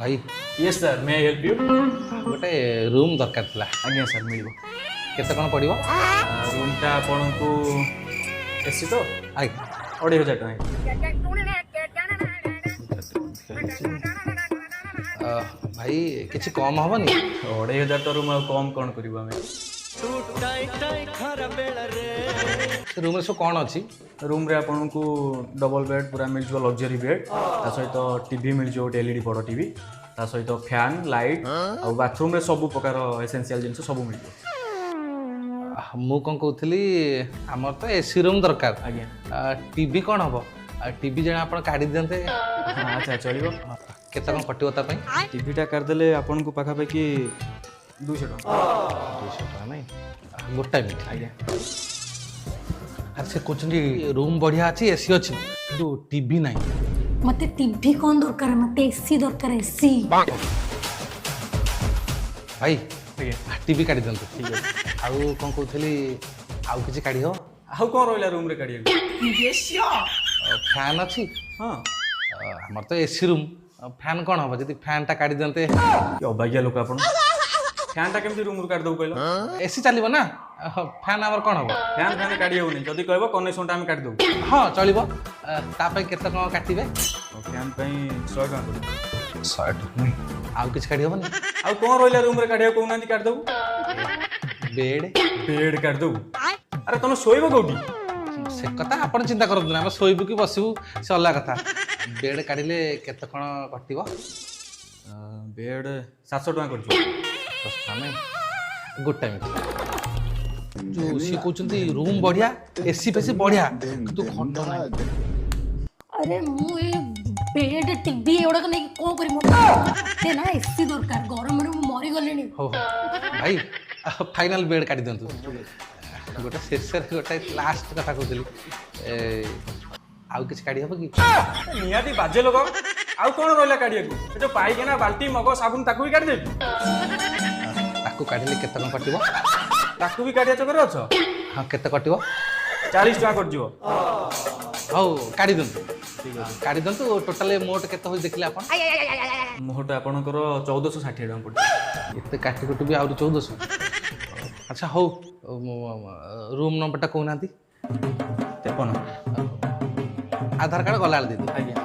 भाई yes sir may I help you गोटे room दरकार थिला आज्ञा सर मिल केते कोन पड़िबो रूमटा आपको एसी तो आइ 2500 टଙ୍କା भाई किछि कम हबनी 2500 रूम कम कौन करूँ आम से रूम रे सो कोन अछि रूम रे आपको डबल बेड पूरा मिल जाव लग्जरी बेड ता सहित टीवी मिल जाव एलईडी बड़ टीवी ता सहित फैन लाइट आ बाथरूम रे सब प्रकार एसेंशियल जिनिस सब मिल जाव मु कोन कहउथली हमर तो एसी रूम दरकार आज्ञा टीवी कोन हबो टीवी जणा आपण काढी दियंते अच्छा चलो केते कोन कटियो ता पई टीवीटा करदेले आपको पाखापाखि 200 टଙ୍କା 200 टका नै गोटा मिनिट आज्ञा अरे से कोचंडी रूम बढ़िया अछि एसी अछि किंतु टीवी नै मते टीवी कौन दरकार मते एसी दरकार एसी भाई आज्ञा टीवी काढी दियंते ठीक है आउ कोन कहउथली आउ किछि काढी हो आउ कौन रहिला रूम रे काढिया फैन अछि हाँ हमर तो एसी रूम फैन कोन हबो जदी फैन ता काढी दियंते कि अबाग्या लोक आपण फैनटा केमती रूम रू काढ दउ कहलो एसी चलिबो ना फैन हमर कोन हबो फैन फैन काढी होनी जदी कहबो कनेक्शनटा हम काढ दउ हां चलिबो ता पे केते कोन काटिबे फैन पई 100 टଙ୍କା पड़ो 100 टका आउ किछि काढी होबो ना आउ कौन रहिला रूम रे काढिया कोउनांती काढ दउ बेड बेड काढ दउ अरे तने सोइबो कोउटी से कथा आपण चिंता करत ना हम सोइबु कि बसिबु से अलग कथा बेड काढिले केते कोन कटिबो बेड 700 टଙ୍କା करछु सस्ता नहीं गुड टाइम जो सी कहउचंती रूम बढ़िया एसी फेसी बढ़िया तू खट ना अरे मु ए बेड टीवी एवडा को नहीं कोन करी मते ना एसी दरकार गरम रे मु मरी गलेनी हो भाई फाइनल बेड काढी दंतु गोटे शेषर गोटे लास्ट कथा कहउतली आउ किछ काढी हबो कि नियाती बाजे लोक आउ कौन रहिला काढिया को जो पाई ना बाल्टी मग साबुन ताकू भी काढ देबी ताकू काढिले केते कोन कटिबो ताकू भी काढिया चकर अछ हां केते कटिबो 40 टଙ୍କା कर जिवो हौ काढी दंतु काढी दंतु टोटल मोट केते होई देखले आपण मोहट आपणकर 1460 टଙ୍କା पड़ो एते काटी कुटी भी आउरी 1400 अच्छा हौ रूम नंबरटा कहउनांती 53 आधार कार्ड गला दे दे आज्ञा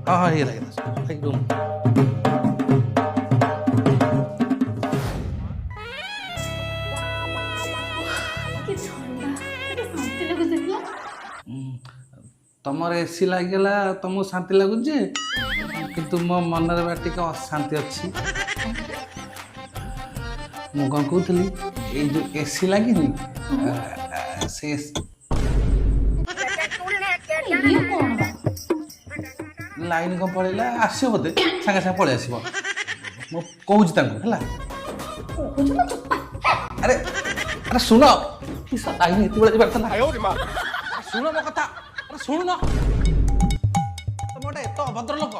हाँ हाँ ये लगे भाई रूम कि ठंडा एटा शांति लागु देखला तमर एसी लागला तुमको शांति लगुच जे किंतु मो मन रे बाटी के अशांति अच्छी मु कौन कहूली ये जो एसी लगी से ये कौन बा लाइन कौन पड़ेगा आसो बोधे सागे सागे पड़े आसो मु कहूँ है कुछ ना चुप अरे अरे शुण लाइन ये शुण मो कथा अरे शुणु न तुम गोटे एत अभद्र लोक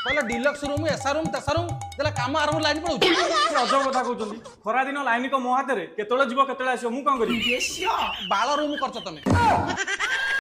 कहले डिलक्स रूम एसा रूम तेसा रूम देला काम आरंभ लाइन पड़ू अजब कथा कहउचंदी खरा दिन लाइन को मो हाथ रे केतळे जीव केतळे आसीओ मु कोन करी बाल रूम करछ तमे